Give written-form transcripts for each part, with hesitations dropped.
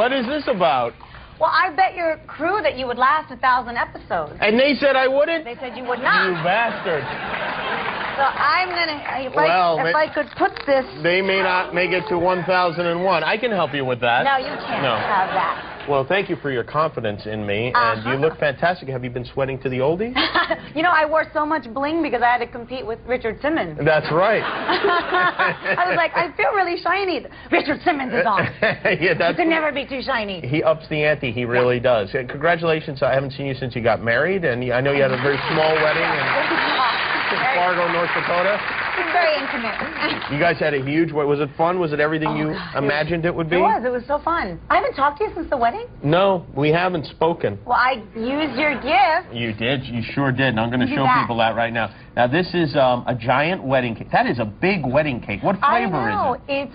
What is this about? Well, I bet your crew that you would last 1,000 episodes. And they said I wouldn't? They said you would not. You bastard. So I'm gonna, if I could put this... They may not make it to 1001. I can help you with that. No, you can't have that. Well, thank you for your confidence in me, and you look fantastic. Have you been sweating to the oldies? You know, I wore so much bling because I had to compete with Richard Simmons. That's right. I was like, I feel really shiny. Richard Simmons is on. You can never be too shiny. He ups the ante. He really does. Congratulations. I haven't seen you since you got married, and I know you had a very small wedding in Fargo, North Dakota. It's very intimate. You guys had a huge wedding. Was it fun? Was it everything you imagined it would be? It was. It was so fun. I haven't talked to you since the wedding? No, we haven't spoken. Well, I used your gift. You did. You sure did. And I'm going to show people that right now. Now, this is a giant wedding cake. That is a big wedding cake. What flavor is it?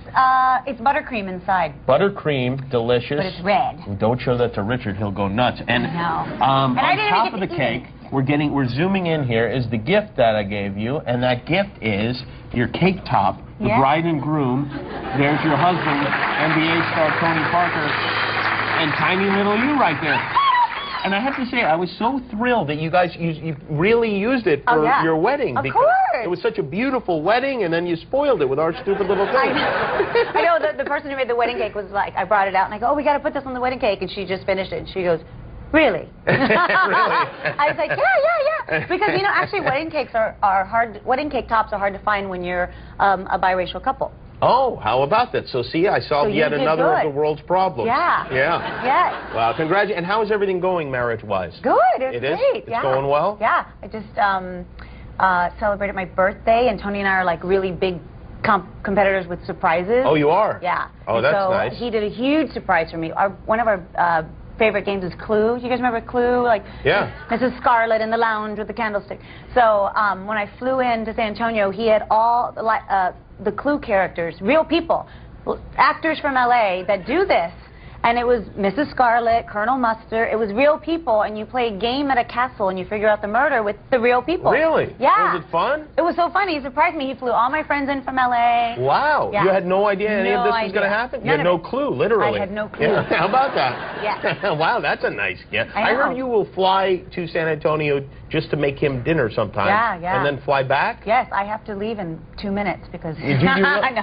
It's buttercream inside. Buttercream, delicious. But it's red. Don't show that to Richard. He'll go nuts. And on top of the cake, we're zooming in here, is the gift that I gave you, and that gift is your cake top, the bride and groom. There's your husband, NBA star Tony Parker, and tiny little you right there. And I have to say, I was so thrilled that you guys you really used it for your wedding. Of course. It was such a beautiful wedding, and then you spoiled it with our stupid little thing. I know the person who made the wedding cake was like, I brought it out, and I go, oh, we got to put this on the wedding cake, and she just finished it, and she goes, really? Really? I was like, yeah. Because, you know, actually wedding cake tops are hard to find when you're a biracial couple. Oh, how about that? So, see, I solved yet another of the world's problems. Yeah. Yeah. Yes. Well, congratulations. And how is everything going marriage-wise? Good. It's great. It's going well? Yeah. I just celebrated my birthday, and Tony and I are like really big competitors with surprises. Oh, you are? Yeah. Oh, that's nice. He did a huge surprise for me. One of our favorite games is Clue. You guys remember Clue? Like, Mrs. Scarlet in the lounge with the candlestick. So when I flew into San Antonio, he had all the Clue characters, real people, actors from LA that do this. And it was Mrs. Scarlet, Colonel Mustard. It was real people, and you play a game at a castle, and you figure out the murder with the real people. Really? Yeah. Was it fun? It was so fun. He surprised me. He flew all my friends in from L.A. Wow. Yeah. You had no idea any of this was going to happen? You had no clue, literally. I had no clue. Yeah. How about that? Yeah. Wow, that's a nice gift. I heard you will fly to San Antonio just to make him dinner sometime. Yeah. And then fly back? Yes, I have to leave in 2 minutes because...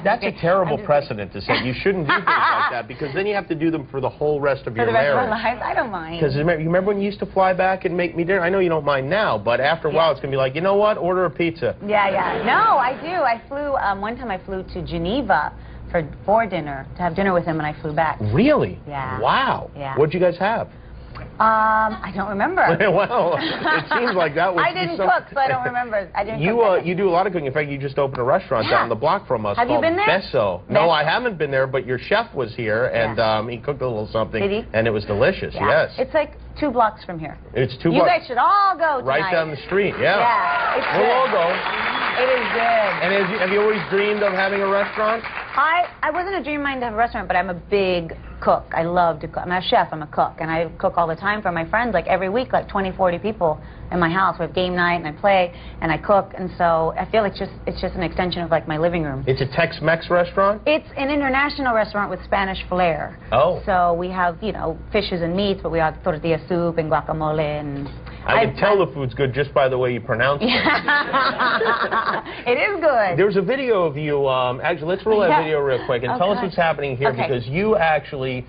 That's a terrible precedent to set. You shouldn't do things like that, because then you have to do them for the whole rest of your marriage. For the rest of our lives? I don't mind. Because you remember when you used to fly back and make me dinner? I know you don't mind now, but after a while it's going to be like, you know what? Order a pizza. Yeah. No, I do. I flew, one time I flew to Geneva for dinner, to have dinner with him, and I flew back. Really? Yeah. Wow. Yeah. What'd you guys have? I don't remember. Well, it seems like that was... I didn't cook, so I don't remember. I didn't cook. You do a lot of cooking. In fact, you just opened a restaurant down the block from us called Besso. No, I haven't been there, but your chef was here, and he cooked a little something. Did he? And it was delicious, yes. It's like 2 blocks from here. It's 2 blocks. You guys should all go tonight. Right down the street, yeah. Yeah, it's We'll all go. It is good. And have you always dreamed of having a restaurant? I wasn't a dream of mine to have a restaurant, but I'm a big cook. I love to cook. I'm not a chef, I'm a cook. And I cook all the time for my friends, like every week, like 20, 40 people in my house. We have game night, and I play, and I cook. And so I feel like it's just an extension of like my living room. It's a Tex-Mex restaurant? It's an international restaurant with Spanish flair. Oh. So we have, you know, fishes and meats, but we have tortilla soup and guacamole and... I can tell the food's good just by the way you pronounce it. It is good. There's a video of you, actually, let's roll that video real quick and tell us what's happening here, because you actually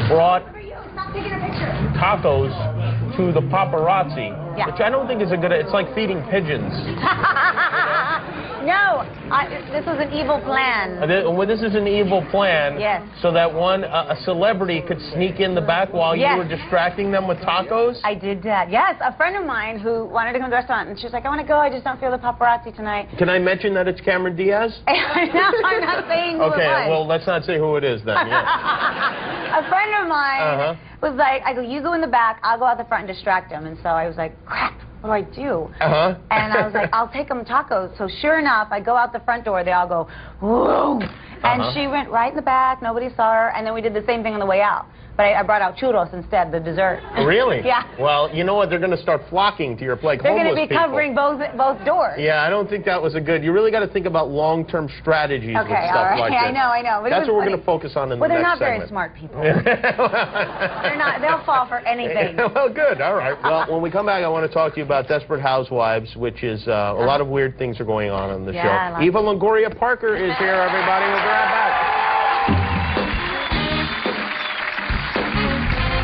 brought tacos to the paparazzi, which I don't think is a good, it's like feeding pigeons. No, this was an evil plan. Well, this is an evil plan. Yes. So that a celebrity could sneak in the back while you were distracting them with tacos? I did that. Yes, a friend of mine who wanted to come to the restaurant, and she was like, I want to go, I just don't feel the paparazzi tonight. Can I mention that it's Cameron Diaz? No, I'm not saying who it was. Okay, well, let's not say who it is then. A friend of mine was like, I go, you go in the back, I'll go out the front and distract him. And so I was like, crap. what do I do? Uh-huh. And I was like, I'll take them tacos. So sure enough, I go out the front door. They all go, whoa. And she went right in the back. Nobody saw her. And then we did the same thing on the way out. But I brought out churros instead, the dessert. Really? Yeah. Well, you know what? They're going to start flocking to your place. They're going to be covering both doors. Yeah, I don't think that was a good... You really got to think about long-term strategies with stuff like this. I know. But that's what we're going to focus on in the next segment. Well, they're not very smart people. They're not. They'll fall for anything. Well, good. All right. Well, when we come back, I want to talk to you about Desperate Housewives, which is a lot of weird things are going on the show. Eva Longoria Parker is here, everybody. We'll be right back.